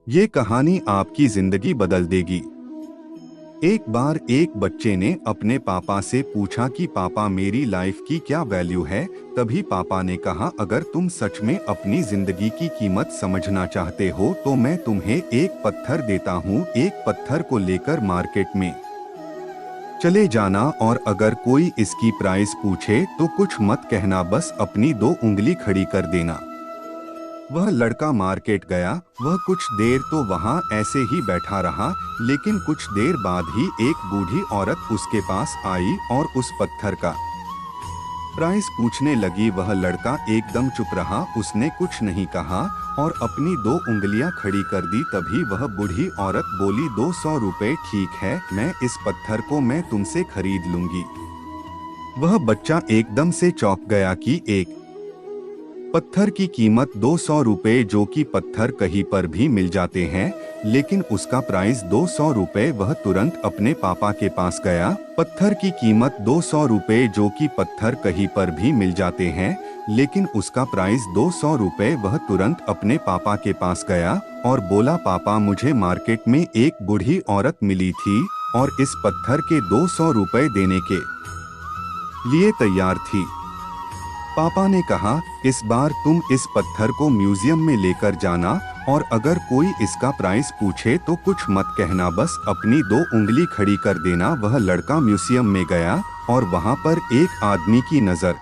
ये कहानी आपकी जिंदगी बदल देगी। एक बार एक बच्चे ने अपने पापा से पूछा कि पापा मेरी लाइफ की क्या वैल्यू है। तभी पापा ने कहा, अगर तुम सच में अपनी जिंदगी की कीमत समझना चाहते हो तो मैं तुम्हें एक पत्थर देता हूँ। एक पत्थर को लेकर मार्केट में चले जाना और अगर कोई इसकी प्राइस पूछे तो कुछ मत कहना, बस अपनी दो उंगली खड़ी कर देना। वह लड़का मार्केट गया। वह कुछ देर तो वहाँ ऐसे ही बैठा रहा, लेकिन कुछ देर बाद ही एक बूढ़ी औरत उसके पास आई और उस पत्थर का प्राइस पूछने लगी। वह लड़का एकदम चुप रहा, उसने कुछ नहीं कहा और अपनी दो उंगलियां खड़ी कर दी। तभी वह बूढ़ी औरत बोली, 200 रुपए ठीक है, मैं इस पत्थर को मैं तुमसे खरीद लूंगी। वह बच्चा एकदम से चौंक गया कि एक पत्थर की कीमत 200 रुपए, जो कि पत्थर कहीं पर भी मिल जाते हैं, लेकिन उसका प्राइस 200 रुपए। वह तुरंत अपने पापा के पास गया। पत्थर की कीमत 200 रुपए, जो कि पत्थर कहीं पर भी मिल जाते हैं, लेकिन उसका प्राइस 200 रुपए। वह तुरंत अपने पापा के पास गया और बोला, पापा मुझे मार्केट में एक बूढ़ी औरत मिली थी और इस पत्थर के 200 रुपए देने के लिए तैयार थी। पापा ने कहा, इस बार तुम इस पत्थर को म्यूजियम में लेकर जाना और अगर कोई इसका प्राइस पूछे तो कुछ मत कहना, बस अपनी दो उंगली खड़ी कर देना। वह लड़का म्यूजियम में गया और वहां पर एक आदमी की नजर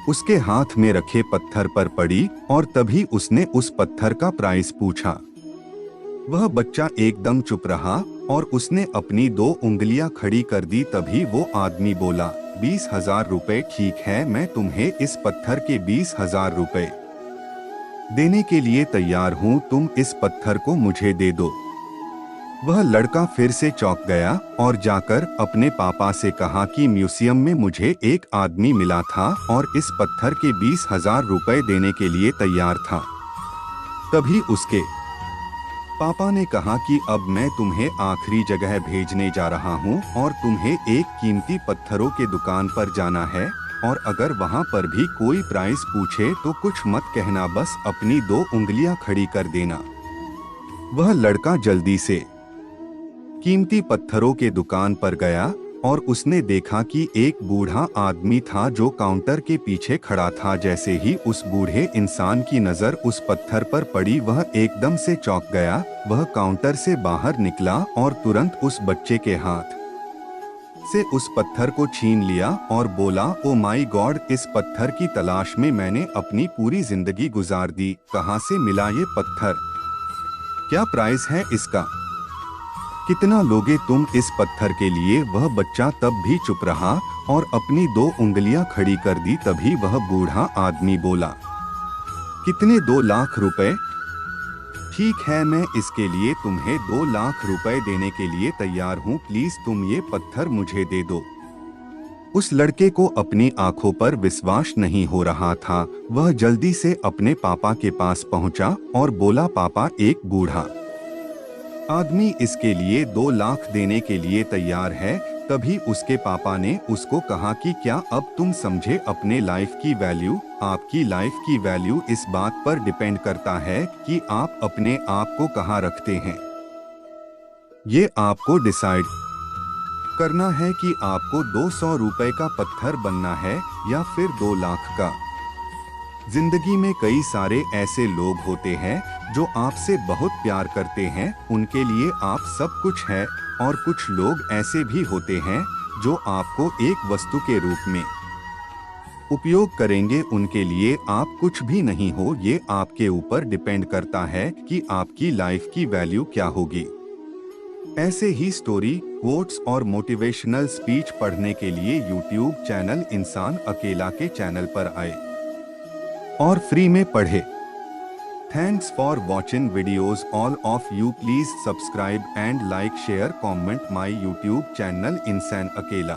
उसके हाथ में रखे पत्थर पर पड़ी और तभी उसने उस पत्थर का प्राइस पूछा। वह बच्चा एकदम चुप रहा और उसने अपनी दो उंगलियां खड़ी कर दी। तभी वो आदमी बोला, 20,000 रुपए ठीक है, मैं तुम्हें इस पत्थर के 20,000 रुपए देने के लिए तैयार हूँ, तुम इस पत्थर को मुझे दे दो। वह लड़का फिर से चौंक गया और जाकर अपने पापा से कहा कि म्यूजियम में मुझे एक आदमी मिला था और इस पत्थर के 20,000 रुपए देने के लिए तैयार था। तभी उसके पापा ने कहा कि अब मैं तुम्हें आखिरी जगह भेजने जा रहा हूँ और तुम्हें एक कीमती पत्थरों के दुकान पर जाना है और अगर वहाँ पर भी कोई प्राइस पूछे तो कुछ मत कहना, बस अपनी दो उंगलियां खड़ी कर देना। वह लड़का जल्दी से कीमती पत्थरों के दुकान पर गया और उसने देखा कि एक बूढ़ा आदमी था जो काउंटर के पीछे खड़ा था। जैसे ही उस बूढ़े इंसान की नजर उस पत्थर पर पड़ी, वह एकदम से चौंक गया। वह काउंटर से बाहर निकला और तुरंत उस बच्चे के हाथ से उस पत्थर को छीन लिया और बोला, ओ माय गॉड, इस पत्थर की तलाश में मैंने अपनी पूरी जिंदगी गुजार दी। कहाँ से मिला ये पत्थर? क्या प्राइस है इसका? कितना लोगे तुम इस पत्थर के लिए? वह बच्चा तब भी चुप रहा और अपनी दो उंगलियां खड़ी कर दी। तभी वह बूढ़ा आदमी बोला, कितने? 2 लाख रुपए ठीक है, मैं इसके लिए तुम्हें 2 लाख रुपए देने के लिए तैयार हूँ, प्लीज तुम ये पत्थर मुझे दे दो। उस लड़के को अपनी आंखों पर विश्वास नहीं हो रहा था। वह जल्दी से अपने पापा के पास पहुंचा और बोला, पापा एक बूढ़ा आदमी इसके लिए 2 लाख देने के लिए तैयार है। तभी उसके पापा ने उसको कहा कि क्या अब तुम समझे अपने लाइफ की वैल्यू? आपकी लाइफ की वैल्यू इस बात पर डिपेंड करता है कि आप अपने आप को कहाँ रखते हैं। ये आपको डिसाइड करना है कि आपको 200 रुपए का पत्थर बनना है या फिर 2 लाख का। जिंदगी में कई सारे ऐसे लोग होते हैं जो आपसे बहुत प्यार करते हैं, उनके लिए आप सब कुछ है, और कुछ लोग ऐसे भी होते हैं जो आपको एक वस्तु के रूप में उपयोग करेंगे, उनके लिए आप कुछ भी नहीं हो। ये आपके ऊपर डिपेंड करता है कि आपकी लाइफ की वैल्यू क्या होगी। ऐसे ही स्टोरी, कोट्स और मोटिवेशनल स्पीच पढ़ने के लिए यूट्यूब चैनल इंसान अकेला के चैनल पर आए और फ्री में पढ़े। Thanks for watching videos. All of you please subscribe and like, share, comment my YouTube channel इंसान अकेला।